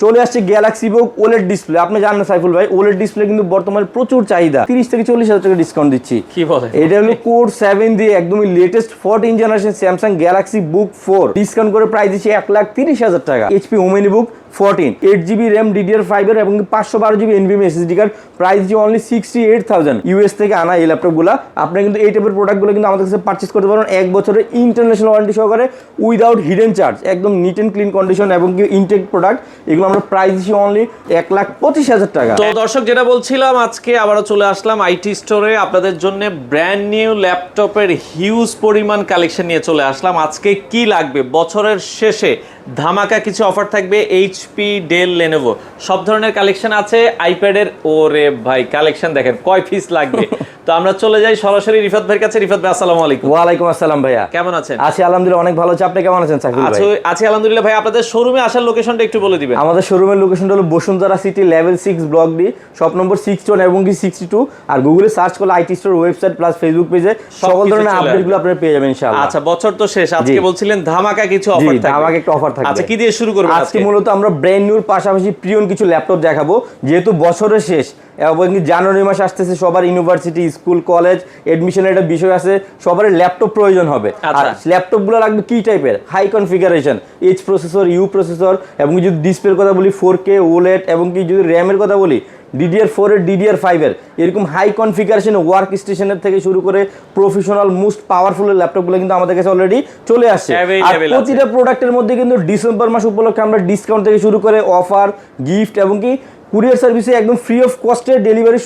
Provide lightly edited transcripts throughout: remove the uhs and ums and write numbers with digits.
চলে আসছে গ্যালাক্সি বুক OLED display. আপনি জানেন সাইফুল ভাই, ওলেড ডিসপ্লে কিন্তু বর্তমানে প্রচুর চাহিদা। 30 থেকে 40,000 টাকা ডিসকাউন্ট দিচ্ছি। কি বলে? এটা হলো কোর 7 দিয়ে একদমই লেটেস্ট 14 জেনারেশন স্যামসাং গ্যালাক্সি বুক 4 ডিসকাউন্ট করে প্রাইস দিচ্ছি 1,30,000 টাকা। এইচপি ওমেনি বুক 14 8GB র্যাম DDR5 এর এবং 512GB NVMe SSD card, price দিয়ে অনলি 68,000 ইউএস থেকে আনা এই ল্যাপটপগুলো। আপনি কিন্তু এই টাইপের প্রোডাক্টগুলো কিন্তু আমাদের কাছে পারচেজ করতে পারেন 1 বছরের ইন্টারন্যাশনাল ওয়ারেন্টি সহকারে উইদাউট হিডেন চার্জ, একদম নিট এন্ড ক্লিন কন্ডিশন এবং কি ইনটেক প্রোডাক্ট। এগুলো আমরা প্রাইস দিচ্ছি অনলি 1,25,000 টাকা। তো দর্শক, যেটা বলছিলাম, আজকে আবারও চলে আসলাম আইটি স্টোরে আপনাদের জন্য ব্র্যান্ড নিউ ল্যাপটপের হিউজ পরিমাণ কালেকশন নিয়ে চলে আসলাম। আজকে কি লাগবে, বছরের শেষে ধামাকা কিছু অফার থাকবে। এইচপি, ডেল, লেনোভো সব ধরনের কালেকশন আছে। আইপ্যাডের ওরে ভাই কালেকশন দেখেন কয় পিস লাগবে। তো আমরা চলে যাই সরাসরি রিফাত ভাইয়ের কাছে। রিফাত ভাই আসসালামু আলাইকুম। ওয়ালাইকুম আসসালাম ভাইয়া, কেমন আছেন? আছি আলহামদুলিল্লাহ, অনেক ভালো আছি। আপনি কেমন আছেন সাইফুল ভাই? আছি আলহামদুলিল্লাহ। ভাই আপনাদের শোরুমে আসার লোকেশনটা একটু বলে দিবেন। আমাদের শোরুমের লোকেশনটা হলো Bashundhara city level 6 block D, shop number 61 এবং কি 62। আর গুগলে সার্চ করলে IT store website plus Facebook পেজে সকল ধরনের আপডেটগুলো আপনারা পেয়ে যাবেন ইনশাআল্লাহ। আচ্ছা, বছর তো শেষ, আজকে বলছিলেন ধামাকা কিছু অফার থাকবে। ধামাকা একটা অফার থাকবে। আচ্ছা, কি দিয়ে শুরু করব আজকে? মূলত আমরা ব্র্যান্ড নিউর পাশাপাশি প্রিয়ন কিছু ল্যাপটপ দেখাবো, যেহেতু বছরের শেষ এবং জানুয়ারি মাস আসতেছে, সবার ইউনিভার্সিটি, স্কুল, কলেজ এডমিশনের একটা বিষয় আছে, সবার ল্যাপটপ প্রয়োজন হবে। আর ল্যাপটপগুলো লাগবে কি টাইপের? High configuration, H processor, U processor, এবং যদি ডিসপ্লের কথা বলি 4K OLED, এবং কি যদি র্যামের কথা বলি DDR4 এর DDR5 এর, এরকম হাই কনফিগারেশন ওয়ার্ক স্টেশনের থেকে শুরু করে প্রফেশনাল মোস্ট পাওয়ারফুল ল্যাপটপগুলো কিন্তু আমাদের কাছে অলরেডি চলে আসছে। আর প্রতিটা প্রোডাক্টের মধ্যে কিন্তু ডিসেম্বর মাস উপলক্ষে আমরা ডিসকাউন্ট থেকে শুরু করে অফার, গিফট এবং কি কুরিয়ার সার্ভিসে একদম ফ্রি অফ কস্টে ডেলিভারি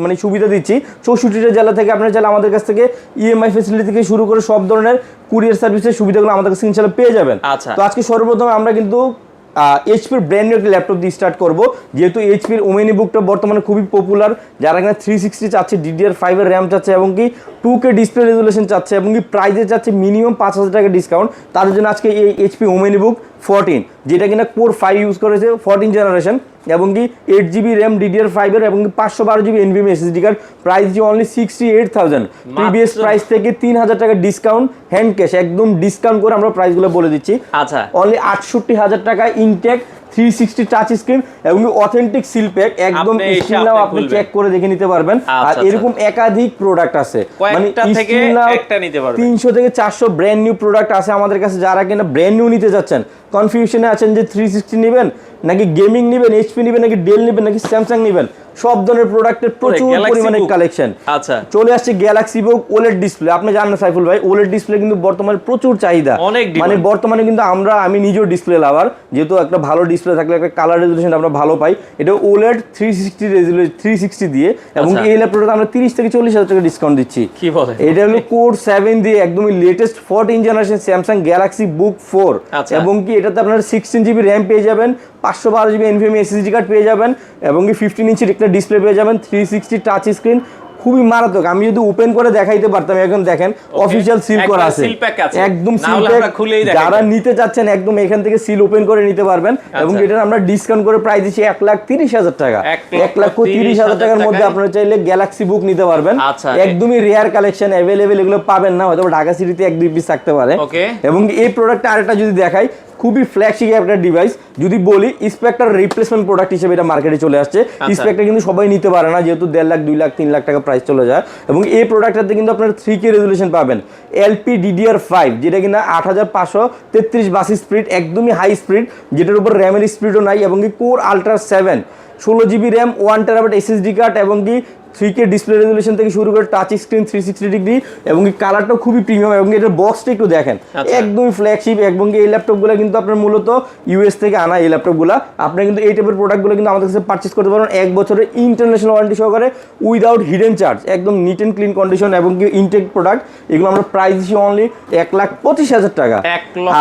মানে সুবিধা দিচ্ছি। 64টা জেলা থেকে আপনারা চাইলে আমাদের কাছ থেকে ইএমআই ফ্যাসিলিটি থেকে শুরু করে সব ধরনের কুরিয়ার সার্ভিসের সুবিধাগুলো আমাদের কাছে ইনশাআল্লাহ পেয়ে যাবেন। তো আজকে সর্বপ্রথম আমরা কিন্তু এইচপির ব্র্যান্ড নিউ একটা ল্যাপটপ দিয়ে স্টার্ট করবো, যেহেতু এইচপির ওমেনি বুকটা বর্তমানে খুবই পপুলার। যারা এখানে 360 চাচ্ছে, DDR5 এর র্যাম চাচ্ছে এবং কি 2K ডিসপ্লে রেজুলেশন চাচ্ছে এবং কি প্রাইসে চাচ্ছে মিনিমাম 5,000 টাকা ডিসকাউন্ট, তাদের জন্য আজকে এই এইচপি ওমেনি বুক 14, যেটা কিনা কোর 5 ইউজ করেছে 14 জেনারেশন এবং কি 8GB র্যাম DDR5 এর এবং কি 512GB NVMe SSD card, price যে অনলি 68,000। প্রিভিয়াস প্রাইস থেকে 3,000 টাকা ডিসকাউন্ট, হ্যান্ড ক্যাশ একদম ডিসকাউন্ট করে আমরা প্রাইসগুলো বলে দিচ্ছি। আচ্ছা, অনলি 68,000 টাকা ইনটেক 360 টাচ স্ক্রিন এবং অথেন্টিক সিল প্যাক, একদম স্ক্রিনটাও আপনি চেক করে দেখে নিতে পারবেন। আর এরকম একাধিক প্রোডাক্ট আছে, মানে একটা নিতে পারবেন 300 থেকে 400 ব্র্যান্ড নিউ প্রোডাক্ট আছে আমাদের কাছে। যারা কিনা ব্র্যান্ড নিউ নিতে যাচ্ছেন, কনফিউশনে আছেন যে 360 নেবেন নাকি গেমিং নেবেন, এইচপি নেবেন নাকি ডেল নেবেন নাকি স্যামসাং নেবেন, সব ধরনের প্রোডাক্টের প্রচুর পরিমাণে কালেকশন। আচ্ছা, চলে আসছে গ্যালাক্সি বুক ওলেড ডিসপ্লে। আপনি জানেন সাইফুল ভাই, ওলেড ডিসপ্লে কিন্তু বর্তমানে প্রচুর চাহিদা, মানে বর্তমানে কিন্তু আমি নিজেও ডিসপ্লে লাভার, যেহেতু একটা ভালো ডিসপ্লে থাকলে একটা কালার রেজুলেশন আমরা ভালো পাই। এটা ওলেড 360 দিয়ে এবং এই ল্যাপটপটা আমরা 30 থেকে 40,000 টাকা ডিসকাউন্ট দিচ্ছি। কি বলে? এটা হলো কোর 7 দিয়ে একদমই লেটেস্ট 14 জেনারেশন স্যামসাং গ্যালাক্সি বুক 4 এবং কি এটাতে আপনারা 16GB র্যাম পেয়ে যাবেন, 512GB NVMe SSD কার্ড পেয়ে যাবেন এবং কি 15 ইঞ্চির একটা ডিসপ্লে পেয়ে যাবেন, 360 টাচ স্ক্রিন, খুবই মারাত্মক। আমি যদি ওপেন করে দেখাইতে পারতাম, এখন দেখেন অফিশিয়াল সিল করা আছে, একদম সিল প্যাক। যারা নিতে চাচ্ছেন একদম এখান থেকে সিল ওপেন করে নিতে পারবেন এবং এটা আমরা ডিসকাউন্ট করে প্রাইস দিচ্ছি 1,30,000 টাকা। 1,30,000 টাকার মধ্যে আপনারা চাইলে গ্যালাক্সি বুক নিতে পারবেন। একদমই রেয়ার কালেকশন, অ্যাভেলেবেল, এগুলো পাবেন না, হয়তো ঢাকা সিটিতে 1-2 পিস থাকতে পারে। এবং এই প্রোডাক্টটা আরেকটা যদি দেখাই, খুবই ফ্ল্যাগশিপ একটা ডিভাইস। যদি বলি স্পেক্টার রিপ্লেসমেন্ট প্রোডাক্ট হিসেবে এটা মার্কেটে চলে আসছে। স্পেক্টার কিন্তু সবাই নিতে পারে না, যেহেতু 1.5 লাখ 2 লাখ 3 লাখ টাকা প্রাইস চলে যায়। এবং এই প্রোডাক্টটাতে কিন্তু আপনারা 3K রেজুলেশন পাবেন, এলপি DDR5, যেটা কিনা 8533 বাস স্পিড, একদমই হাই স্পিড, যেটার উপর র্যামের স্পিডও নাই, এবং কি core ultra 7 16GB RAM 1TB SSD card এবং কি 3K ডিসপ্লে রেজুলেশন থেকে শুরু করে টাচ স্ক্রিন 360 ডিগ্রি এবং কি কালারটাও খুবই প্রিমিয়াম এবং এটার বক্সটা একটু দেখেন একদমই ফ্ল্যাগশিপ। এবং এই ল্যাপটপগুলো কিন্তু আপনার মূলত ইউএস থেকে আনা এই ল্যাপটপগুলো। আপনি কিন্তু এই টাইপের প্রোডাক্টগুলো কিন্তু আমাদের কাছে পারচেজ করতে পারেন 1 বছরের ইন্টারন্যাশনাল ওয়ারেন্টি সহকারে উইদাউট হিডেন চার্জ, একদম নিট এন্ড ক্লিন কন্ডিশন এবং কি ইনটেক প্রোডাক্ট। এগুলো আমরা প্রাইস দিচ্ছি অনলি 1,25,000 টাকা।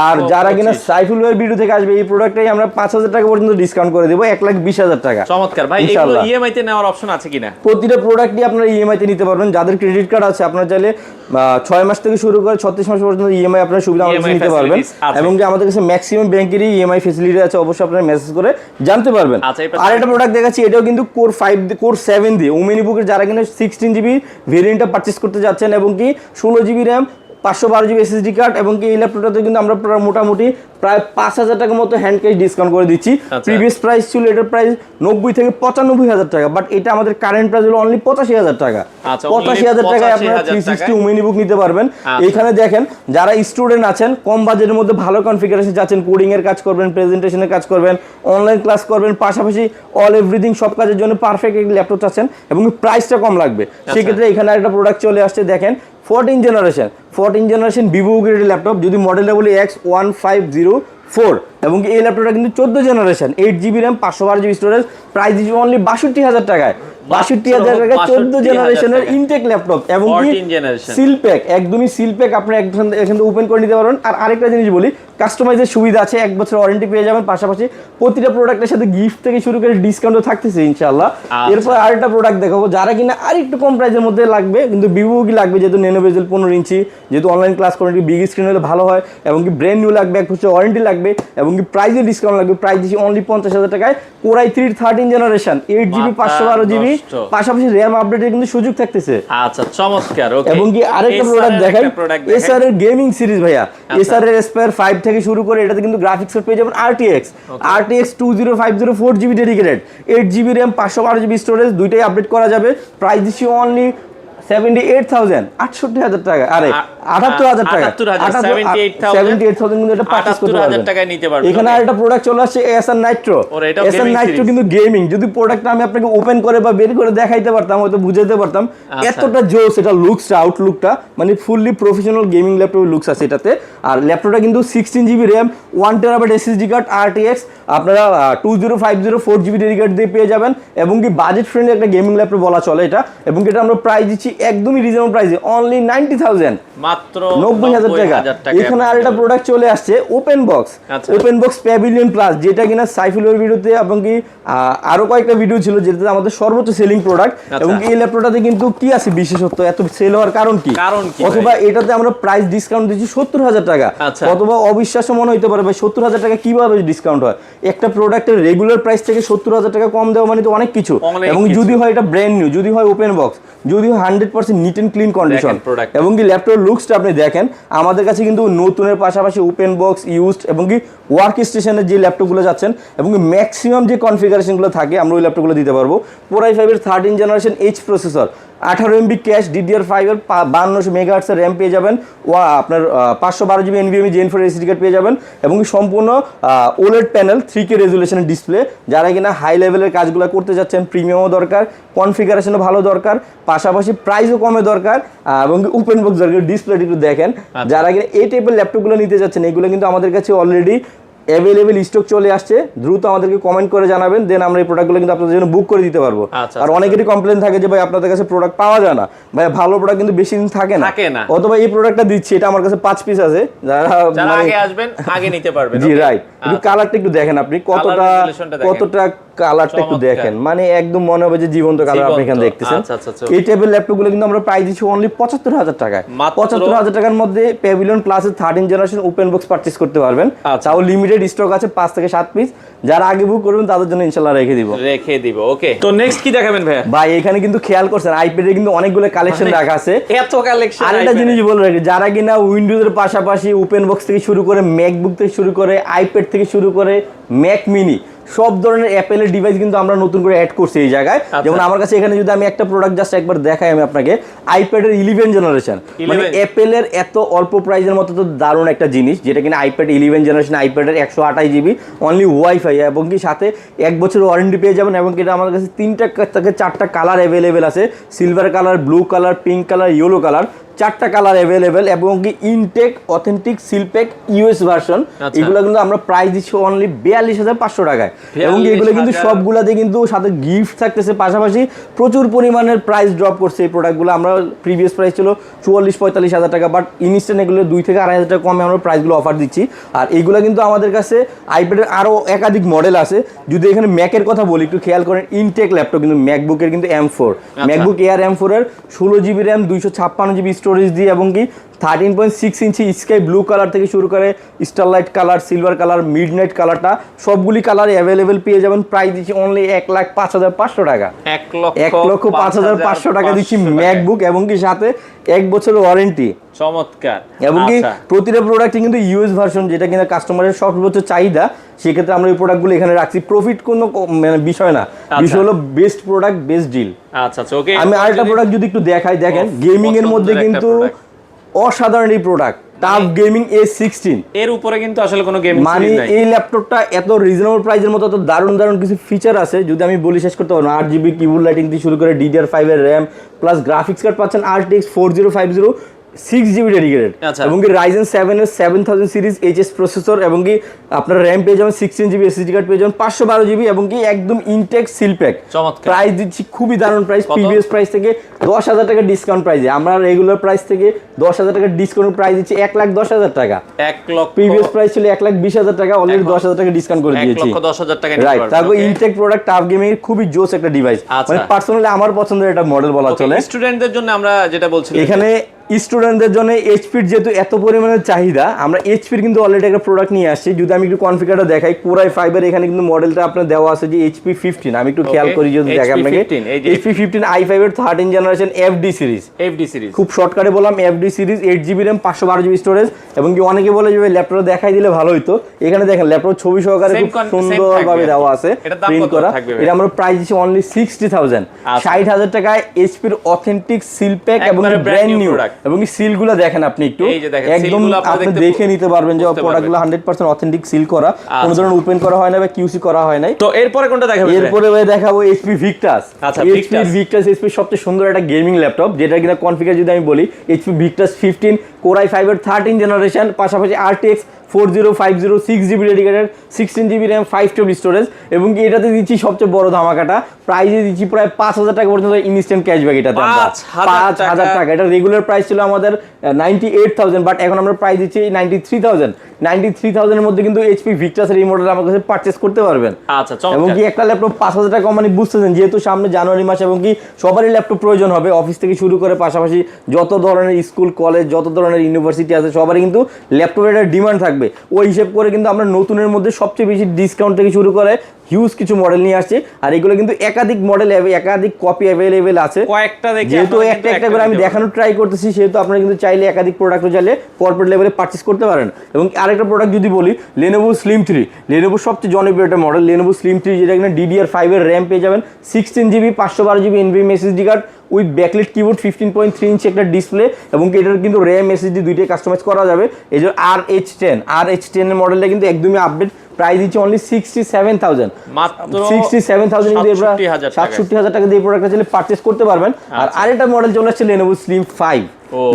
আর যারা কিনা সাইফুল ভাইয়ের ভিডিও থেকে আসবে, এই প্রোডাক্টটাই আমরা 5,000 টাকা পর্যন্ত ডিসকাউন্ট করে দেবো 1,20,000 টাকা। চমৎকার ভাই, এগুলো ইএমআই তে নেওয়ার অপশন আছে কিনা? প্রতিটা প্রোডাক্টই আপনারা ইএমআই তে নিতে পারবেন। যাদের ক্রেডিট কার্ড আছে আপনারা চাইলে 6 মাস থেকে শুরু করে 36 মাস পর্যন্ত ইএমআই আপনারা সুবিধা আমাদের নিতে পারবেন। এবং যে আমাদের কাছে ম্যাক্সিমাম ব্যাংকেরই ইএমআই ফ্যাসিলিটি আছে, অবশ্যই আপনারা মেসেজ করে জানতে পারবেন। আর একটা প্রোডাক্ট দেখাচ্ছি, এটাও কিন্তু কোর 7 দিয়ে ওমেনি বুকের, যারা কিনা 16GB ভেরিয়েন্টটা পারচেজ করতে যাচ্ছেন এবং কি 16GB RAM 512 GB SSD card এবং কি এই ল্যাপটপটাতে কিন্তু আমরা মোটামুটি প্রায় 5000 টাকার মতো হ্যান্ড ক্যাশ ডিসকাউন্ট করে দিচ্ছি। প্রিভিয়াস প্রাইস ছিল এটার প্রাইস 90 থেকে 95,000 টাকা, বাট এটা আমাদের কারেন্ট প্রাইস হলো অনলি 85,000 টাকা। 85,000 টাকায় আপনারা 360 ওমেনি বুক নিতে পারবেন। এখানে দেখেন যারা স্টুডেন্ট আছেন, কম বাজেটের মধ্যে ভালো কনফিগারেশন চাচ্ছেন, কোডিং এর কাজ করবেন, প্রেজেন্টেশনের কাজ করবেন, অনলাইন ক্লাস করবেন, পাশাপাশি অল এভরিথিং সব কাজের জন্য পারফেক্ট একটা ল্যাপটপ চাচ্ছেন এবং প্রাইসটা কম লাগবে, সেক্ষেত্রে এখানে একটা প্রোডাক্ট চলে আসছে। দেখেন 14 জেনারেশন ভিভো গ্রেডের ল্যাপটপ, যদি মডেলটা বলি X1504 এবং এই ল্যাপটপটা কিন্তু 14 generation, 8GB RAM 512GB storage, price দিচ্ছি অনলি 62,000 টাকায়। 62,000 টাকায় 14 জেনারেশনের ইনটেক ল্যাপটপ এবং কি সিল প্যাক, একদমই সিল প্যাক, আপনি এখান থেকে ওপেন করে নিতে পারবেন। আর আরেকটা জিনিস বলি, কাস্টমাইজের সুবিধা আছে, 1 বছর ওয়ারেন্টি পেয়ে যাবেন, পাশাপাশি প্রতিটা প্রোডাক্টের সাথে গিফট থেকে শুরু করে ডিসকাউন্টও থাকতেছে ইনশাআল্লাহ। এরপর আরেকটা প্রোডাক্ট দেখাবো, যারা কিনা আরেকটু কম প্রাইসের মধ্যে লাগবে, কিন্তু ভিভো কি লাগবে, যেহেতু ন্যানো বেজেল 15 ইঞ্চি, যেহেতু অনলাইন ক্লাস করেন বিগ স্ক্রিন হলে ভালো হয় এবং কি ব্র্যান্ড নিউ লাগবে, 1 বছর ওয়ারেন্টি লাগবে এবং কি প্রাইসে ডিসকাউন্ট লাগবে। প্রাইস দিচ্ছি অনলি 50,000 টাকায়। কোরাই 3 13 জেনারেশন 8GB 512GB, পাশাপাশি র্যাম আপডেটের কিন্তু সুযোগ থাকতেছে। আচ্ছা, চমৎকার। ওকে, এবং কি আরেকটা প্রোডাক্ট দেখাই, এসআর এর গেমিং সিরিজ ভাইয়া, এসআর এর Aspire 5 থেকে শুরু করে এটাতে কিন্তু গ্রাফিক্স কার্ড পেয়ে যাবেন RTX 2050 4GB dedicated, 8GB RAM 512GB storage, দুইটাই আপডেট করা যাবে। প্রাইস দিচ্ছি অনলি 78,000 68,000 টাকা, আরে 78,000 টাকা, 78,000 কিন্তু এটা পারচেজ করতে পারবেন, টাকায় নিতে পারবেন। এখানে আরেকটা প্রোডাক্ট চলে আসছে এসার নাইট্রো। এসার নাইট্রো কিন্তু গেমিং, যদি প্রোডাক্টটা আমি আপনাকে ওপেন করে বা বের করে দেখাইতে পারতাম, হয়তো বুঝাইতে পারতাম এতটা জোস এটা লুকসটা, আউটলুকটা মানে ফুললি প্রফেশনাল গেমিং ল্যাপটপের লুকস আছে এটাতে। আর ল্যাপটপটা কিন্তু 16GB RAM 1TB SSD card RTX আপনারা 2050 4GB ডেডিকেটেড দিয়ে পেয়ে যাবেন এবং কি বাজেট ফ্রেন্ডলি একটা গেমিং ল্যাপটপ বলা চলে এটা। এবং এটা আমরা প্রাইস দিচ্ছি একদমই রিজনেবল প্রাইসে, অনলি 90,000, মাত্র 90,000 টাকা। এখানে আরেকটা প্রোডাক্ট চলে আসছে ওপেন বক্স প্যাভিলিয়ন প্লাস, যেটা কিনা সাইফুলের ভিডিওতে এবং কি আরো কয়েকটা ভিডিও ছিল, যেটাতে আমাদের সর্বোচ্চ সেলিং প্রোডাক্ট। এবং এই ল্যাপটপটাতে কিন্তু কি আছে বিশেষত্ব, এত সেল হওয়ার কারণ কি, অথবা এটাতে আমরা প্রাইস ডিসকাউন্ট দিচ্ছি 70,000 টাকা। অথবা অবিশ্বাস্য মনে হইতে পারে ভাই 70,000 টাকা কিভাবে ডিসকাউন্ট হয়, একটা প্রোডাক্টের রেগুলার প্রাইস থেকে 70,000 টাকা কম দেওয়া মানে তো অনেক কিছু। এবং যদি হয় এটা ব্র্যান্ড নিউ, যদি হয় ওপেন বক্স, যদি হয় 100% নিট এন্ড ক্লিন কন্ডিশন, এবং কি ল্যাপটপের লুকসটা আপনি দেখেন, আমাদের কাছে কিন্তু নতুনের পাশাপাশি ওপেন বক্স ইউজড এবং কি ওয়ার্ক স্টেশনের যে ল্যাপটপগুলো যাচ্ছেন এবং কি ম্যাক্সিমাম যে কনফিগারেশনগুলো থাকে আমরা ওই ল্যাপটপগুলো দিতে পারবো। কোরাই 5 এর 13 generation H processor, 18MB cash, DDR5 এর 5200 মেগাহার্টজের র্যাম পেয়ে যাবেন, আপনার 512GB NVMe Gen 4 SSD card পেয়ে যাবেন এবং সম্পূর্ণ OLED প্যানেল 3K রেজুলেশনের ডিসপ্লে। যারা কিনা হাই লেভেলের কাজগুলো করতে যাচ্ছেন, প্রিমিয়ামও দরকার, কনফিগারেশনও ভালো দরকার, পাশাপাশি প্রাইসও কমে দরকার এবং ওপেন বক্স দরকার, ডিসপ্লেটি একটু দেখেন। যারা কিনা এই টাইপের ল্যাপটপগুলো নিতে যাচ্ছেন, এগুলো কিন্তু আমাদের কাছে অলরেডি অ্যাভেলেবেল স্টক চলে আসছে, দ্রুত আমাদেরকে কমেন্ট করে জানাবেন, দেন আমরা এই প্রোডাক্টগুলো কিন্তু আপনাদের জন্য বুক করে দিতে পারবো। আর অনেকেরই কমপ্লেন থাকে যে ভাই আপনাদের কাছে প্রোডাক্ট পাওয়া যায় না, ভাই ভালো প্রোডাক্ট কিন্তু বেশি দিন থাকে না, অথবা এই প্রোডাক্টটা দিচ্ছি, এটা আমার কাছে 5 পিস আছে, যারা আগে আসবেন আগে নিতে পারবেন। জি রাইট, একটু কালারটা একটু দেখেন, আপনি কতটা কালারটা একটু দেখেন, মানে একদম মনে হবে যে জীবন্ত কালার আপনি এখানে দেখতেছেন। এই টাইপের ল্যাপটপগুলো কিন্তু আমরা প্রাইস দিচ্ছি অনলি 75,000 টাকায়। 75,000 টাকার মধ্যে প্যাভিলিয়ন প্লাসের 13 জেনারেশন ওপেন বক্স পারচেজ করতে পারবেন। তাও লিমিটেড স্টক আছে, 5 থেকে 7 পিস, যারা আগে বুক করবেন তাদের জন্য ইনশাআল্লাহ রেখে দিব। ওকে, তো নেক্সট কি দেখাবেন ভাই? ভাই এখানে কিন্তু খেয়াল করছেন আইপ্যাডে কিন্তু অনেকগুলো কালেকশন রাখা আছে, এত কালেকশন। আরেকটা জিনিস বলে রাখি, যারা কিনা উইন্ডোজ এর পাশাপাশি ওপেন বক্স থেকে শুরু করে ম্যাকবুক থেকে শুরু করে আইপ্যাড থেকে শুরু করে ম্যাক মিনি সব ধরনের অ্যাপেলের ডিভাইস কিন্তু আমরা নতুন করে অ্যাড করছি এই জায়গায়। যেমন আমার কাছে এখানে যদি আমি একটা প্রোডাক্ট জাস্ট একবার দেখাই আমি আপনাকে, আইপ্যাডের 11 জেনারেশন, মানে অ্যাপেলের এত অল্প প্রাইসের মতো তো দারুণ একটা জিনিস, যেটা কিনা আইপ্যাড 11 জেনারেশন, আইপ্যাডের 128GB অনলি ওয়াইফাই এবং কি সাথে 1 বছর ওয়ারেন্টি পেয়ে যাবেন। এবং এটা আমাদের কাছে 3টা থেকে 4টা কালার অ্যাভেলেবেল আছে, silver colour, blue colour, pink colour, yellow colour, 4টা কালার অ্যাভেলেবেল এবং কি intact authentic seal pack US version. এগুলো কিন্তু আমরা প্রাইস দিচ্ছি অনলি 42,500 টাকায় এবং এগুলো কিন্তু সবগুলাতে কিন্তু সাথে গিফট থাকতেছে, পাশাপাশি প্রচুর পরিমাণের প্রাইস ড্রপ করছে এই প্রোডাক্টগুলো। আমরা প্রিভিয়াস প্রাইস ছিল 44-45,000 টাকা, বাট ইনস্ট্যান্ট এগুলো 2 থেকে 2,500 টাকা কমে আমরা প্রাইসগুলো অফার দিচ্ছি। আর এইগুলো কিন্তু আমাদের কাছে আইপ্যাডের আরও একাধিক মডেল আছে। যদি এখানে ম্যাকের কথা বলি একটু খেয়াল করেন, ইনটেক ল্যাপটপ কিন্তু ম্যাকবুকের কিন্তু M4, ম্যাকবুক এয়ার M4 এর 16GB RAM 256GB স্টোরেজ দিয়ে এবং কি 13.6 ইঞ্চি স্কাই ব্লু কালার থেকে শুরু করে starlight colour, silver colour, midnight কালারটা সবগুলি কালার অ্যাভেলেবেল পেয়ে যাবেন। প্রাইস দিচ্ছি অনলি 1,05,500 টাকা। 1,05,500 টাকা দিচ্ছি ম্যাকবুক, এবং কি সাথে 1 বছরের ওয়ারেন্টি। চমৎকার। এবং কি প্রতিটা প্রোডাক্টে কিন্তু ইউএস ভার্সন, যেটা কিনা কাস্টমারের সর্বোচ্চ চাহিদা, সেক্ষেত্রে আমরা এই প্রোডাক্টগুলো এখানে রাখছি। প্রফিট কোনো মানে বিষয় না, বিষয় হলো বেস্ট প্রোডাক্ট, বেস্ট ডিল। আচ্ছা আচ্ছা, ওকে। আমি আরেকটা প্রোডাক্ট যদি একটু দেখাই, দেখেন গেমিং এর মধ্যে কিন্তু অসাধারণ এই প্রোডাক্ট, টাফ গেমিং A16। এর উপরে কিন্তু আসলে কোনো গেমিং মানে এই ল্যাপটপটা এত রিজনেবল প্রাইসের মধ্যে এত দারুণ দারুণ কিছু ফিচার আছে, যদি আমি বলি শেষ করতে পারবো না। 8GB কিবোর্ড লাইটিং দিয়ে শুরু করে DDR5 এর RAM প্লাস গ্রাফিক্স কার্ড পাচ্ছেন RTX 4050 6GB ডেডিকেটেড, এবং কি Ryzen 7 এর 7000 সিরিজ HS প্রসেসর, এবং কি আপনার RAM পেয়ে যাবেন 16GB SSD কার্ড পেয়ে যাবেন 512GB, এবং কি একদম ইনটেক সিল প্যাক। প্রাইস দিচ্ছি খুবই দারুণ প্রাইস, প্রিভিয়াস প্রাইস থেকে 10,000 টাকা ডিসকাউন্ট প্রাইসে। আমরা রেগুলার প্রাইস থেকে 10,000 টাকা ডিসকাউন্ট প্রাইস দিচ্ছি 1,10,000 টাকা। 1 লক্ষ প্রিভিয়াস প্রাইস ছিল 1,20,000 টাকা, অলরেডি 10,000 টাকা ডিসকাউন্ট করে দিয়েছি। 1,10,000 টাকা রাইট। তারপর ইনটেক প্রোডাক্ট, টাফ গেমিং এর খুবই জোস একটা ডিভাইস, মানে পার্সোনালি আমার পছন্দের একটা মডেল বলা চলে। স্টুডেন্টদের জন্য আমরা যেটা বলছি, এখানে স্টুডেন্টদের জন্য এইচপির যেহেতু এত পরিমাণে চাহিদা, আমরা এইচপির কিন্তু অলরেডি একটা প্রোডাক্ট নিয়ে আসছি। যদি আমি একটু কনফিগারটা দেখাই, Core i5 এর এখানে কিন্তু মডেলটা আপনার দেওয়া আছে যে HP 15। আমি একটু খেয়াল করি যদি দেখেন আপনাকে, HP 15 i5 এর 13 জেনারেশন FD সিরিজ। খুব শর্টকাটে বললাম FD series, 8GB RAM 512GB storage, এবং কি অনেকে বলে যে ল্যাপটপ দেখাই দিলে ভালো হইতো। এখানে দেখেন ল্যাপটপ ছবি সহকারে খুব সুন্দরভাবে দেওয়া আছে, প্রিন্ট করা। এটা আমরা প্রাইস দিচ্ছি অনলি 60,000, 60,000 টাকায় HPর অথেন্টিক সিল প্যাক এবং ব্র্যান্ড নিউ। এবং কি সিলগুলো দেখেন আপনি একটু একদম আপনি দেখে নিতে পারবেন যে প্রোডাক্টগুলো 100% অথেন্টিক সিল করা, কোনো ধরনের ওপেন করা হয় না বা কিউসি করা হয় নাই। তো এরপরে কোনটা দেখাবো? এরপরে দেখাবো HP Victus। আচ্ছা, Victus HP সবচেয়ে সুন্দর একটা গেমিং ল্যাপটপ, যেটা কিনা কনফিগার যদি আমি বলি, HP Victus 15 Core i5 এর 13 জেনারেশন, পাশাপাশি RTX 4050 6GB dedicated, 16GB RAM 512 storage, এবং কি এটাতে দিচ্ছি সবচেয়ে বড় ধামাকাটা, প্রাইসে দিচ্ছি প্রায় 5,000 টাকা পর্যন্ত ইনস্ট্যান্ট ক্যাশব্যাক। এটাতে 5,000 টাকা। এটা রেগুলার প্রাইস ছিল আমাদের 98,000, বাট এখন আমরা প্রাইস দিচ্ছি 93,000। 93,000 এর মধ্যে কিন্তু HP Victus এর এই মডেল আমার কাছে পারচেজ করতে পারবেন। আচ্ছা, এবং কি একটা ল্যাপটপ 5,000 টাকা মানে বুঝতেছেন, যেহেতু সামনে জানুয়ারি মাস, এবং কি সবারই ল্যাপটপ প্রয়োজন হবে, অফিস থেকে শুরু করে পাশাপাশি যত ধরনের স্কুল কলেজ যত ধরনের ইউনিভার্সিটি আছে সবারই কিন্তু ল্যাপটপের একটা ডিমান্ড থাকবে। ওই হিসেব করে কিন্তু আমরা নতুনের মধ্যে সবচেয়ে বেশি ডিসকাউন্ট থেকে শুরু করে হিউজ কিছু মডেল নিয়ে আসছি। আর এগুলো কিন্তু একাধিক মডেল, একাধিক কপি অ্যাভেলেবেল আছে। যেহেতু একটা একটা করে আমি দেখানোর ট্রাই করতেছি, সেহেতু আপনারা কিন্তু চাইলে একাধিক প্রোডাক্টও চাইলে কর্পোরেট লেভেলে পারচেস করতে পারেন। এবং আরেকটা প্রোডাক্ট যদি বলি, Lenovo Slim 3। Lenovo সবচেয়ে জনপ্রিয় একটা মডেল Lenovo Slim 3, যেটা কিনা DDR5 এর RAM পেয়ে যাবেন, 16GB 512GB NVMe SSD card with backlit keyboard, 15.3 ইঞ্চি একটা ডিসপ্লে, এবং এটার কিন্তু RAM SSD দুইটাই কাস্টমাইজ করা যাবে। এই যে RH10 এর মডেলটা কিন্তু একদমই আপডেট, প্রাইস দিচ্ছে অনলি 67,000, মাত্র 67,000 কিন্তু 67,000 টাকা দিয়ে প্রোডাক্টটা চাইলে পারচেজ করতে পারবেন। আর আরেকটা মডেল চলে আসছে Lenovo Slim 5।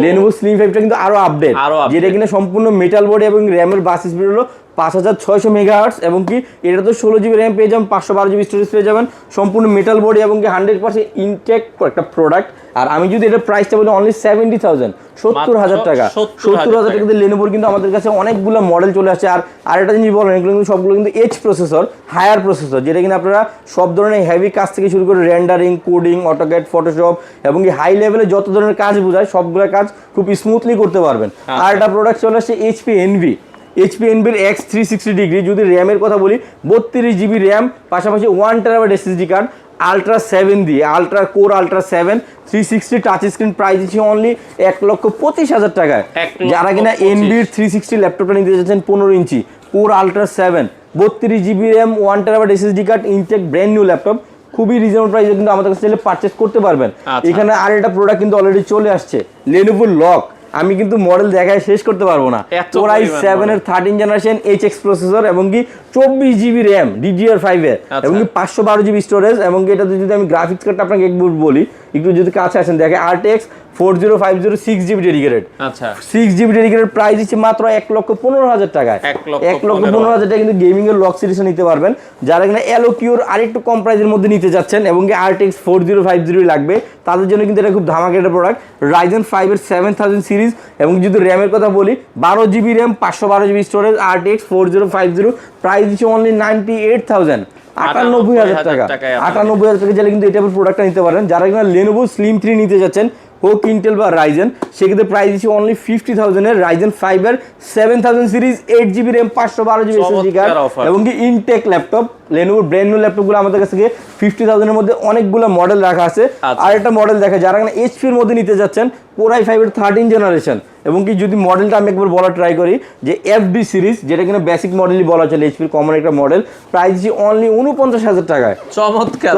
Lenovo Slim 5টা কিন্তু আরো আপডেট, যেটা কিনা সম্পূর্ণ মেটাল বডি এবং র্যামের বাস স্পিড হলো 5600 মেগাহার্টজ, এবং কি এটা তো 16GB RAM পেয়ে যাবেন, 512GB স্টোরেজ পেয়ে যাবেন, সম্পূর্ণ মেটাল বডি এবং কি 100% ইনটেক একটা প্রোডাক্ট। আর আমি যদি এটা প্রাইসটা বলি অনলি 70,000, 70,000 টাকা। 70,000 টাকা দিয়ে Lenovo কিন্তু আমাদের কাছে অনেকগুলো মডেল চলে আসছে। আর একটা জিনিস বলেন, এগুলো কিন্তু সবগুলো কিন্তু H প্রসেসর, হায়ার প্রসেসর, যেটা কিনা আপনারা সব ধরনের হেভি কাজ থেকে শুরু করে রেন্ডারিং, কোডিং, অটোক্যাড, ফটোশপ, এবং কি হাই লেভেলে যত ধরনের কাজ বোঝায় সবগুলো কাজ খুব স্মুথলি করতে পারবেন। আর একটা প্রোডাক্ট চলে আসছে HP Envy এর X360 ডিগ্রি। যদি র্যামের কথা বলি, 32GB র্যাম, পাশাপাশি 1TB SSD কার্ড, আলট্রা 7 দিয়ে, core ultra 7 360 touch screen, price দিচ্ছি অনলি 1,25,000 টাকায়। যারা কিনা এনভির 360 ল্যাপটপটা নিতে যাচ্ছেন 15 inch core ultra 7 32GB RAM 1TB SSD card, intact brand new laptop, খুবই রিজনেবল প্রাইসে কিন্তু আমাদের কাছে পারচেজ করতে পারবেন। এখানে আরেকটা প্রোডাক্ট কিন্তু অলরেডি চলে আসছে, Lenovo লক। আমি কিন্তু মডেল দেখায় শেষ করতে পারবো না। Core i7 এর 13 জেনারেশন HX প্রসেসর, এবং কি 24GB RAM DDR5 এর, এবং কি 512GB স্টোরেজ, এবং কি এটাতে যদি আমি গ্রাফিক্স কার্ডটা আপনাকে একটু বলি, একটু যদি কাছে আসেন দেখে, RTX 4050 6GB ডেডিকেটেড। আচ্ছা, 6GB ডেডিকেটেড, প্রাইস দিচ্ছে মাত্র 1,15,000 টাকায়। 1,15,000 টাকা কিন্তু গেমিং এর লক সিরিজে নিতে পারবেন। যারা কিনা Eloquer আরেকটু কম প্রাইসের মধ্যে নিতে যাচ্ছেন, এবং কি RTX 4050 লাগবে, তাদের জন্য কিন্তু এটা খুব ধামাকা প্রোডাক্ট। Ryzen 5 এর 7000 সিরিজ, এবং যদি র্যামের কথা বলি, 12GB RAM 512GB storage, RTX 4050, price দিচ্ছে অনলি 98,000, 98,000 টাকা। 98,000 টাকা চাইলে কিন্তু এই টাইপের প্রোডাক্টটা নিতে পারেন। যারা কিনা Lenovo Slim 3 নিতে যাচ্ছেন, হোক ইন্টেল বা রাইজেন, সেক্ষেত্রে প্রাইস দিচ্ছি অনলি 50,000 এর রাইজেন 5 এর 7000 series 8GB RAM 512GB SSD card এবং কি ইনটেক ল্যাপটপ। লেনোভোর ব্র্যান্ড নিউ ল্যাপটপগুলো আমাদের কাছে 50,000 এর মধ্যে অনেকগুলো মডেল রাখা আছে। আর একটা মডেল দেখা যারা কিনা এইচপি এর মধ্যে নিতে যাচ্ছেন, Core i5 এর 13 জেনারেশন এবং কি যদি মডেলটা আমি একবার বলা ট্রাই করি যে FD সিরিজ, যেটা কিনা বেসিক মডেলই বলা চলে, এইচপির কমন একটা মডেল, প্রাইস অনলি 49,000 টাকায়। চমৎকার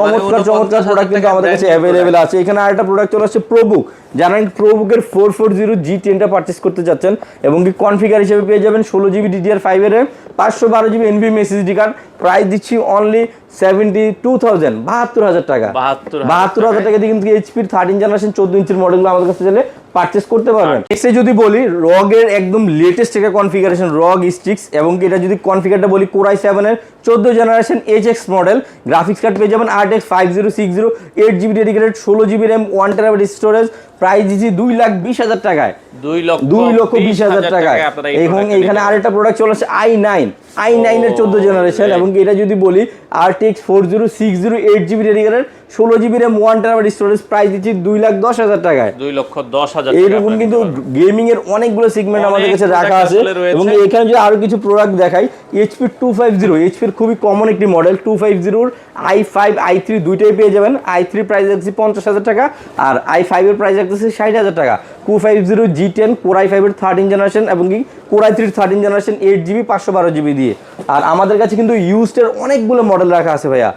চমৎকার প্রোডাক্ট কিন্তু আমাদের কাছে অ্যাভেলেবেল আছে। এখানে আরেকটা প্রোডাক্ট চলে আসছে প্রোবুক, যারা প্রোবুকের 440G10টা পারচেস করতে যাচ্ছেন এবং কি কনফিগার হিসেবে পেয়ে যাবেন 16GB DDR5 এর 512GB NVMe SSD card. Price দিচ্ছি অনলি 72,000, 72,000 টাকা। 72,000 টাকা দিয়ে কিন্তু এইচপির 13 জেনারেশন 14 ইঞ্চির মডেলগুলো আমাদের কাছে চলে পারচেস করতে পারবেন। এক্সে যদি বলি রগের একদম লেটেস্ট একটা কনফিগারেশন রগ স্টিক্স এবং কি এটা যদি কনফিগারটা বলি Core i7 এর 14 generation HX model, graphics card পেয়ে যাবেন RTX 5060, 8GB dedicated, 16GB RAM, 1TB storage. Price দিচ্ছি 2,20,000 টাকায়, 2,20,000 টাকায়। এবং এখানে আরেকটা প্রোডাক্ট চলে আসছে i9 এর 14 জেনারেশন এবং এটা যদি বলি RTX 4060, 8GB dedicated, 16GB RAM, 1TB storage. Price দিচ্ছি 2,10,000 টাকায়, 2,10,000। এইরকম কিন্তু গেমিং এর অনেকগুলো সেগমেন্ট আমাদের কাছে রাখা আছে। এবং এখানে যদি আরো কিছু প্রোডাক্ট দেখাই, HP 250, HP খুবই কমন একটি মডেল, 250 i5 i3 দুইটাই পেয়ে যাবেন। i3 প্রাইস রাখছি 50,000 টাকা আর i5 এর প্রাইস রাখতেছি 60,000 টাকা। 250G10 Core i5 এর 13 জেনারেশন এবং কি Core i3 এর 13 জেনারেশন 8GB 512GB দিয়ে। আর আমাদের কাছে কিন্তু ইউজড এর অনেকগুলো মডেল রাখা আছে ভাইয়া।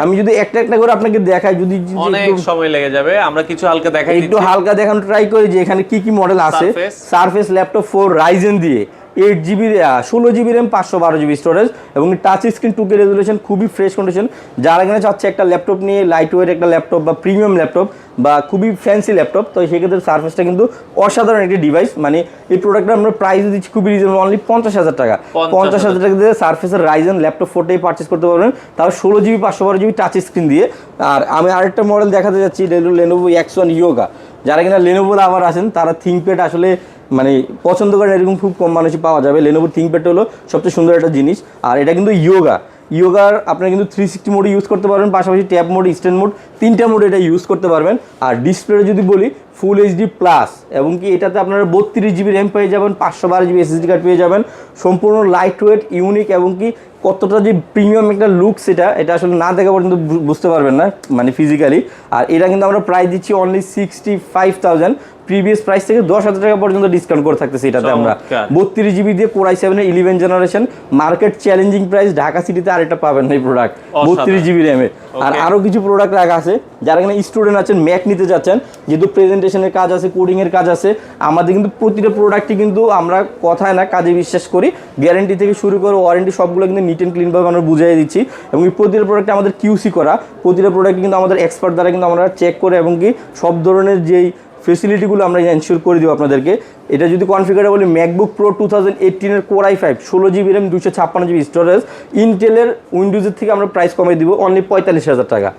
আমি যদি একটা একটা করে আপনাকে দেখাই, যদি অনেক সময় লেগে যাবে, আমরা কিছু হালকা দেখাই দিচ্ছি, একটু হালকা দেখানো ট্রাই করি যে এখানে কি কি মডেল আছে। সারফেস ল্যাপটপ 4 রাইজেন দিয়ে 8GB 16GB RAM 512GB storage এবং টাচ স্ক্রিন 2K রেজুলেশন, খুবই ফ্রেশ কন্ডিশন। যারা এখানে চাচ্ছে একটা ল্যাপটপ নিয়ে লাইট ওয়েট একটা ল্যাপটপ বা প্রিমিয়াম ল্যাপটপ বা খুবই ফ্যান্সি ল্যাপটপ, তো সেক্ষেত্রে সারফেসটা কিন্তু অসাধারণ একটি ডিভাইস। মানে এই প্রোডাক্টটা আমরা প্রাইস দিচ্ছি খুবই রিজনেবল, অনলি 50,000 টাকা। 50,000 টাকা দিয়ে সারফেসের রাইজেন ল্যাপটপ 4টাই পারচেস করতে পারবেন, তাও 16GB 512GB টাচ স্ক্রিন দিয়ে। আর আমি আরেকটা মডেল দেখাতে যাচ্ছি, Lenovo X1 Yoga। যারা কিনা লেনোভো আবার আছেন তারা থিংকপ্যাড আসলে মানে পছন্দ করেন, এরকম খুব কম মানুষই পাওয়া যাবে। লেনোভো থিংকপ্যাডটা হলো সবচেয়ে সুন্দর একটা জিনিস। আর এটা কিন্তু ইয়োগার আপনারা কিন্তু 360 মোডে ইউজ করতে পারবেন, পাশাপাশি ট্যাব মোড, স্ট্যান্ড মোড, 3টা মোডে এটা ইউজ করতে পারবেন। আর ডিসপ্লে যদি বলি ফুল HD প্লাস এবং কি এটাতে আপনারা 32GB RAM পেয়ে যাবেন, 512GB SSD কার্ড পেয়ে যাবেন। সম্পূর্ণ লাইট ওয়েট, ইউনিক এবং কি কতটা যে প্রিমিয়াম একটা লুক এটা আসলে না দেখা পর্যন্ত বুঝতে পারবেন না মানে ফিজিক্যালি। আর এটা কিন্তু আমরা প্রাইস দিচ্ছি অনলি 65,000, প্রিভিয়াস প্রাইস থেকে 10,000 টাকা পর্যন্ত ডিসকাউন্ট করে থাকতেছে এটাতে আমরা। 32GB দিয়ে Core i7 এর 11 generation, market challenging price, Dhaka সিটিতে আরেকটা পাবেন না এই প্রোডাক্ট 32GB RAM এ। আর আরো কিছু প্রোডাক্ট রাখা আছে, যারা কিনা স্টুডেন্ট আছেন, ম্যাক নিতে যাচ্ছেন, যেহেতু প্রেজেন্টেশনের কাজ আছে, কোডিং এর কাজ আছে, আমাদের কিন্তু প্রতিটা প্রোডাক্টই কিন্তু আমরা কথায় না কাজে বিশ্বাস করি। গ্যারান্টি থেকে শুরু করে ওয়ারেন্টি সবগুলো কিন্তু নিট অ্যান্ড ক্লিন ভাবে আমরা বুঝিয়ে দিচ্ছি এবং প্রতিটা প্রোডাক্টে আমাদের QC করা, প্রতিটা প্রোডাক্ট কিন্তু আমাদের এক্সপার্ট দ্বারা কিন্তু আমরা চেক করে এবং কি সব ধরনের যেই ফেসিলিটিগুলো আমরা এনশিওর করে দিব আপনাদেরকে। এটা যদি কনফিগার বলি ম্যাকবুক প্রো 2018 এর Core i5 16GB RAM 256GB storage, ইন্টেলের উইন্ডোজের থেকে আমরা প্রাইস কমিয়ে দিব অনলি 45,000 টাকা।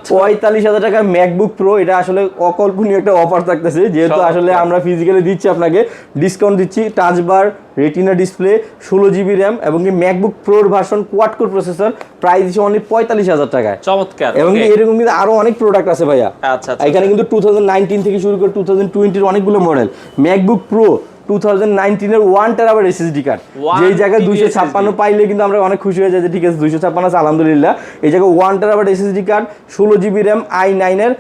45,000 টাকা ম্যাকবুক প্রো, এটা আসলে অকল্পনীয় একটা অফার থাকতেছে, যেহেতু আসলে আমরা ফিজিক্যালি দিচ্ছি আপনাকে ডিসকাউন্ট দিচ্ছি। Touch bar, retina display, 16GB RAM এবং কি ম্যাকবুক প্রোর version quad core processor, price দিচ্ছে অনলি 45,000 টাকায়। চমৎকার। এবং এরকম কিন্তু আরো অনেক প্রোডাক্ট আছে ভাইয়া। এখানে কিন্তু 2019 থেকে শুরু করে 2020 এর অনেকগুলো মডেল। ম্যাকবুক প্রো 2019 এর 1TB SSD কার্ড, যেই জায়গায় 256 পাইলে কিন্তু আমরা অনেক খুশি হয়ে যাই যে ঠিক আছে 256 আছে আলহামদুলিল্লাহ। এই জায়গায় 1TB SSD card, 16GB RAM, i9 এর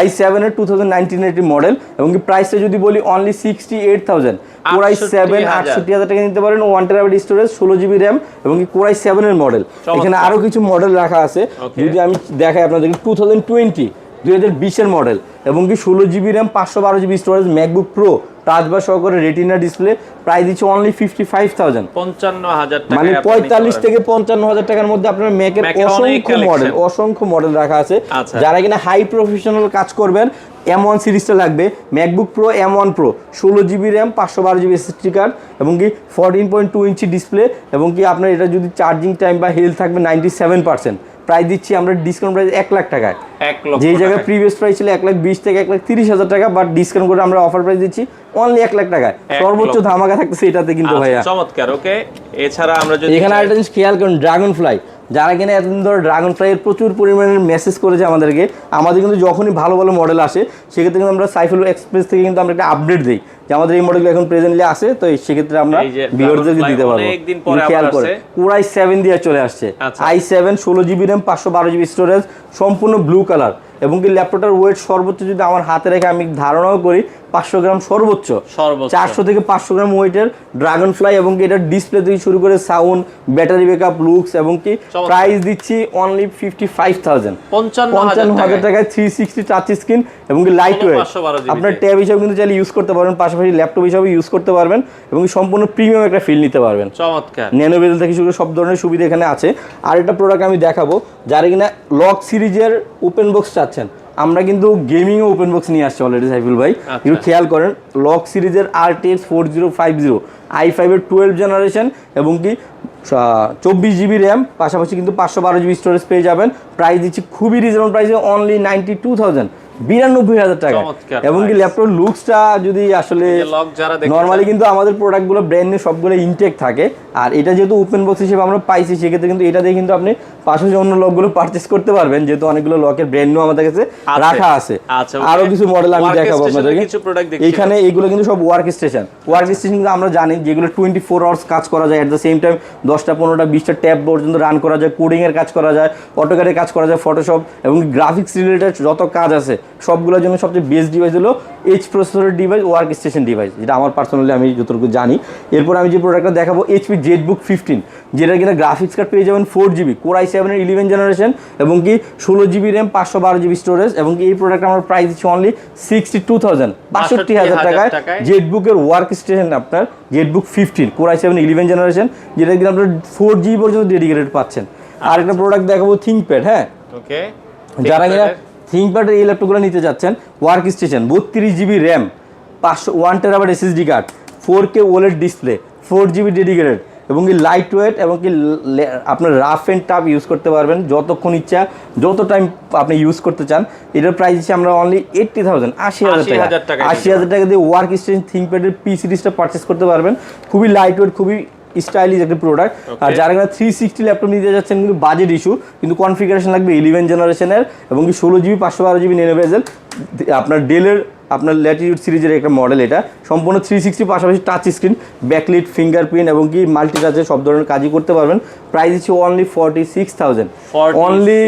i7 এর 2019 এর একটি মডেল এবং কি প্রাইসটা যদি বলি অনলি 68,000। Core i7 68,000 টাকা নিতে পারেন, 1TB স্টোরেজ, 16GB RAM এবং কি Core i7 এর মডেল। এখানে আরো কিছু মডেল রাখা আছে, যদি আমি দেখাই আপনাদেরকে 2020 এর মডেল এবং কি 16GB RAM 512GB storage, MacBook pro touch বার সহকারে রেটিনা ডিসপ্লে, প্রাইস দিচ্ছে অনলি 55,000, 55,000 টাকা। মানে 45 থেকে 55,000 টাকার মধ্যে আপনার ম্যাকের অসংখ্য মডেল রাখা আছে। যারা কিনা হাই প্রফেশনাল কাজ করবেন, M1 সিরিজটা লাগবে, MacBook pro M1 pro 16GB RAM 512GB SSD card এবং কি 14.2 ইঞ্চি ডিসপ্লে এবং কি আপনার এটা যদি চার্জিং টাইম বা হেলথ থাকবে 97%, প্রাইস দিচ্ছি আমরা ডিসকাউন্ট প্রাইস 1 লাখ টাকায়। যেই জায়গায় প্রিভিয়াস প্রাইস ছিল 1,20,000 থেকে 1,30,000 টাকা, বাট ডিসকাউন্ট করে আমরা অফার প্রাইস দিচ্ছি অনলি 1 লাখ টাকায়। সর্বোচ্চ ধামাকা থাকতেছে এটাতে কিন্তু ভাইয়া। চমৎকার। ওকে, এছাড়া আমরা যদি এখানে আরেকটা জিনিস খেয়াল করুন, ড্রাগন ফ্লাই যারা কিনা এতদিন ধরে ড্রাগন ফ্লাইয়ের প্রচুর পরিমাণে মেসেজ করেছে আমাদেরকে, আমাদের কিন্তু যখনই ভালো ভালো মডেল আসে সেক্ষেত্রে কিন্তু আমরা সাইফুল এক্সপ্রেস থেকে কিন্তু আমরা একটা আপডেট দিই যে আমাদের এই মডেলগুলো এখন প্রেজেন্টলি আছে, তো সেক্ষেত্রে আমরা ভিউয়ারদেরকে দিতে পারবো। খেয়াল করে পুরাই 7 দিয়ে চলে আসছে, i7 16GB RAM 512GB storage, সম্পূর্ণ ব্লু কালার, এবং কি ল্যাপটপটার ওয়েট সর্বোচ্চ যদি আমার হাতে রেখে আমি ধারণাও করি 500 গ্রাম সর্বোচ্চ 400 থেকে 500 গ্রাম ওয়েটের ড্রাগন ফ্লাই, এবং কি এটার ডিসপ্লে থেকে শুরু করে সাউন্ড, ব্যাটারি ব্যাকআপ, লুকস, এবং কি প্রাইস দিচ্ছি অনলি 55,000 টাকায় 360 টাচ স্ক্রিন এবং কি লাইট ওয়েট, আপনার ট্যাব হিসাবে কিন্তু চাইলে ইউজ করতে পারবেন, পাশাপাশি ল্যাপটপ হিসাবে ইউজ করতে পারবেন, এবং সম্পূর্ণ প্রিমিয়াম একটা ফিল নিতে পারবেন। চমৎকার, ন্যানো বেজেল থেকে শুরু করে সব ধরনের সুবিধা এখানে আছে। আর একটা প্রোডাক্ট আমি দেখাবো, যারা কিনা লক সিরিজের ওপেন বক্স চাচ্ছেন, আমরা কিন্তু গেমিংও ওপেন বক্স নিয়ে আসছি অলরেডি সাইফুল ভাই, একটু খেয়াল করেন। লক সিরিজের RTX 4050 i5 এর 12 জেনারেশন, এবং কি 24GB র্যাম, পাশাপাশি কিন্তু 512GB স্টোরেজ পেয়ে যাবেন। প্রাইস দিচ্ছি খুবই রিজনেবল প্রাইসে, অনলি 92,000 92,000 টাকা। এবং কি ল্যাপটপ লুকসটা যদি আসলে নরমালি কিন্তু আমাদের প্রোডাক্টগুলো ব্র্যান্ড নিউ সবগুলো ইনটেক থাকে, আর এটা যেহেতু ওপেন বক্স হিসেবে আমরা পাইছি, সেক্ষেত্রে কিন্তু এটা দিয়ে কিন্তু আপনি পাশাপাশি অন্য লকগুলো পারচেস করতে পারবেন, যেহেতু অনেকগুলো লকের ব্র্যান্ড নিউ আমাদের কাছে রাখা আছে। আরো কিছু মডেল আমি দেখাবো আপনাদেরকে। এখানে এইগুলো কিন্তু সব ওয়ার্ক স্টেশন কিন্তু আমরা জানি যেগুলো 24 আওয়ার্স কাজ করা যায়, এট দ্য সেম টাইম 10টা 15টা 20টা ট্যাব পর্যন্ত রান করা যায়, কোডিং এর কাজ করা যায়, অটোক্যাডে কাজ করা যায়, ফটোশপ এবং গ্রাফিক্স রিলেটেড যত কাজ আছে সবগুলোর জন্য সবচেয়ে বেস্ট ডিভাইস হলো এইচ প্রসেসরের ডিভাইস, ওয়ার্ক স্টেশন ডিভাইস, যেটা আমার পার্সোনালি আমি যতটুকু জানি। এরপর আমি যে প্রোডাক্টটা দেখাবো HP ZBook 15, যেটা কিনা গ্রাফিক্স কার্ড পেয়ে যাবেন 4GB, Core i7 এর 11 জেনারেশন, এবং কি 16GB RAM 512GB স্টোরেজ, এবং কি এই প্রোডাক্ট আমার প্রাইস দিচ্ছি অনলি 62,000 62,000 টাকায়। ZBook এর ওয়ার্ক স্টেশন আপনার ZBook 15 Core i7 11 জেনারেশন, যেটা কিনা আপনার 4GB পর্যন্ত ডেডিকেটেড পাচ্ছেন। আর একটা প্রোডাক্ট দেখাবো ThinkPad, হ্যাঁ ওকে, যারা কিনা ThinkPad-এর এই ল্যাপটপগুলো নিতে যাচ্ছেন, work station 32GB RAM, 1TB SSD card, 4K OLED display, 4GB dedicated, এবং কি লাইট ওয়েট, এবং কি আপনার রাফ অ্যান্ড টাফ ইউজ করতে পারবেন যতক্ষণ ইচ্ছা, যত টাইম আপনি ইউজ করতে চান। এটার প্রাইস দিচ্ছি আমরা অনলি 80,000 টাকা 80,000 টাকা দিয়ে ওয়ার্ক স্টেশন ThinkPad-এর P সিরিজটা পারচেস করতে পারবেন। খুবই লাইট ওয়েট, খুবই স্টাইলিশ একটা প্রোডাক্ট। আর যারা 360 ল্যাপটপ নিতে যাচ্ছেন, কিন্তু বাজেট ইস্যু, কিন্তু কনফিগারেশন লাগবে 11 জেনারেশনের, এবং কি 16GB 512GB ন্যানো বেজেল, আপনার ডেলের আপনার ল্যাটিটিউড সিরিজের একটা মডেল, এটা সম্পূর্ণ 360, পাশাপাশি টাচ স্ক্রিন, ব্যাকলিট, ফিঙ্গারপ্রিন্ট, এবং কি মাল্টি টাচে সব ধরনের কাজই করতে পারবেন। প্রাইস হচ্ছে অনলি 46,000 অনলি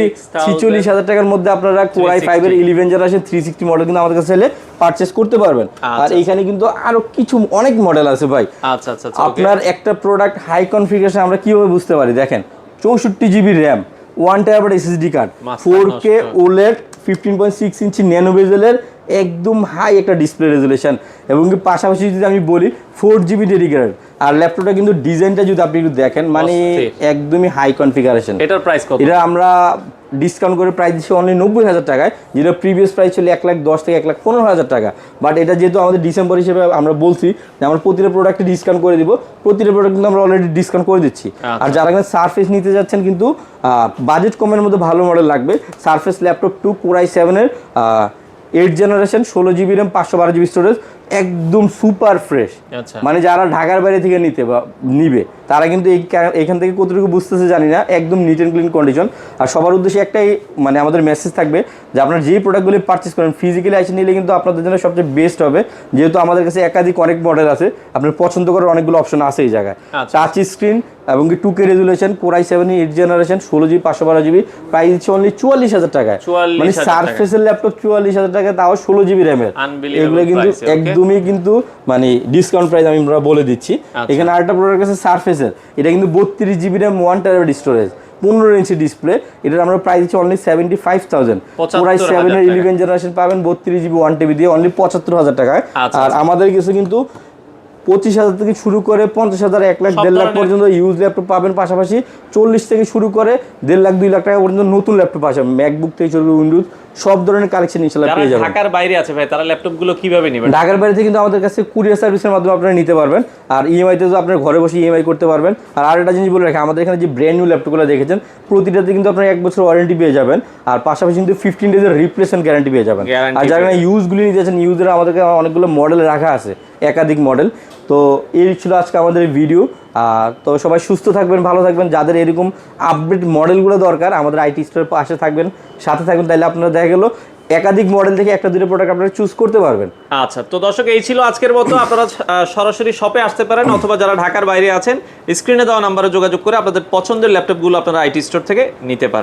46,000 টাকার মধ্যে আপনারা Core i5 এর 11 জেনারেশন 360 মডেল কিন্তু আমাদের কাছে চাইলে পারচেস করতে পারবেন। আর এইখানে কিন্তু আরো কিছু অনেক মডেল আছে ভাই। আপনার একটা প্রোডাক্ট হাই কনফিগারেশন আমরা কিভাবে বুঝতে পারি, দেখেন 64GB RAM, 1TB SSD card, 4K OLED 15.6 inch nano বেজেলের একদম হাই একটা ডিসপ্লে রেজুলেশন, এবং কি পাশাপাশি যদি আমি বলি 4GB ডেডিকেটেড। আর ল্যাপটপটা কিন্তু ডিজাইনটা যদি আপনি একটু দেখেন, মানে একদমই হাই কনফিগারেশন। এটার প্রাইস কত? এটা আমরা ডিসকাউন্ট করে প্রাইস দিচ্ছি অনলি 90,000 টাকায়, যেটা প্রিভিয়াস প্রাইস ছিল 1,10,000 থেকে 1,15,000 টাকা। বাট এটা যেহেতু আমাদের ডিসেম্বর হিসেবে আমরা বলছি যে আমরা প্রতিটা প্রোডাক্টে ডিসকাউন্ট করে দিব, প্রতিটা প্রোডাক্ট কিন্তু আমরা অলরেডি ডিসকাউন্ট করে দিচ্ছি। আর যারা কিন্তু সারফেস নিতে যাচ্ছেন, কিন্তু বাজেট কমের মধ্যে ভালো মডেল লাগবে, সারফেস ল্যাপটপ 2 Core i7 এর 8 generation, 16GB RAM, 512GB storage, একদম সুপার ফ্রেশ। মানে যারা ঢাকার বাইরে থেকে নিবে তারা কিন্তু এখান থেকে কতটুকু বুঝতেছে জানি না, একদম নিট অ্যান্ড ক্লিন কন্ডিশন। আর সবার উদ্দেশ্যে একটাই মানে আমাদের মেসেজ থাকবে যে আপনারা যেই প্রোডাক্টগুলি পারচেস করেন ফিজিক্যালি এসে নিলে কিন্তু আপনাদের জন্য সবচেয়ে বেস্ট হবে, যেহেতু আমাদের কাছে একাধিক অনেক মডেল আছে, আপনার পছন্দ করার অনেকগুলো অপশন আছে এই জায়গায়। টাচ স্ক্রিন এবং কি 2K resolution, Core i7 8 generation, 16GB 512GB, price দিচ্ছে অনলি 44,000 টাকায়। মানে সারফেসের ল্যাপটপ 44,000 টাকা, তাও 16GB র্যামের, এগুলো কিন্তু একদমই কিন্তু মানে ডিসকাউন্ট প্রাইস আমরা বলে দিচ্ছি। এখানে আরেকটা প্রোডাক্ট আছে সারফেসের, এটা কিন্তু 32GB RAM, 1TB storage, 15 inch display, এটার আমরা প্রাইস দিচ্ছি অনলি 75,000। Core i7 এর 11 জেনারেশন পাবেন 32GB 1TB দিয়ে অনলি 75,000 টাকায়। আর আমাদের কাছে কিন্তু 25,000 থেকে শুরু করে 50,000, 1 লাখ, 1.5 লাখ পর্যন্ত ইউজ ল্যাপটপ পাবেন, পাশাপাশি 40 থেকে শুরু করে 1.5 লাখ, 2 লাখ টাকা পর্যন্ত নতুন ল্যাপটপ আছে, ম্যাকবুক থেকে শুরু করে উইন্ডোজ সব ধরনের কালেকশন ইনশাআল্লাহ যারা পেয়ে যাবেন। ঢাকার বাইরে আছে ভাই তারা ল্যাপটপ গুলো কিভাবে নেবেন? ঢাকার বাইরে থেকে কিন্তু আমাদের কাছে কুরিয়ার সার্ভিসের মাধ্যমে আপনারা নিতে পারবেন, আর ইএমআই তে তো আপনার ঘরে বসে ইএমআই করতে পারবেন। আর আরেকটা জিনিস বলে রাখি, আমাদের এখানে যে ব্র্যান্ড নিউ ল্যাপটপগুলো দেখেছেন প্রতিটাতে কিন্তু আপনারা 1 বছর ওয়ারেন্টি পেয়ে যাবেন, আর পাশাপাশি কিন্তু 15 ডেজের রিপ্লেসমেন্ট গ্যারান্টি পেয়ে যাবেন। Guarantee আর যারা ইউজগুলি নিতে চাচ্ছেন, ইউজের আমাদের কাছে অনেকগুলো মডেল রাখা আছে, একাধিক মডেল। তো এই ছিল আজকে আমাদের ভিডিও। তো সবাই সুস্থ থাকবেন, ভালো থাকবেন। যাদের এরকম আপডেট মডেলগুলো দরকার আমাদের আইটি স্টোরের পাশে থাকবেন, সাথে থাকবেন, তাহলে আপনারা দেখা গেল একাধিক মডেল থেকে একটা দুটো প্রোডাক্ট আপনারা চুজ করতে পারবেন। আচ্ছা, তো দর্শক এই ছিল আজকের মতো। আপনারা সরাসরি শপে আসতে পারেন, অথবা যারা ঢাকার বাইরে আছেন স্ক্রিনে দেওয়া নাম্বারে যোগাযোগ করে আপনাদের পছন্দের ল্যাপটপগুলো আপনারা আইটি স্টোর থেকে নিতে পারেন।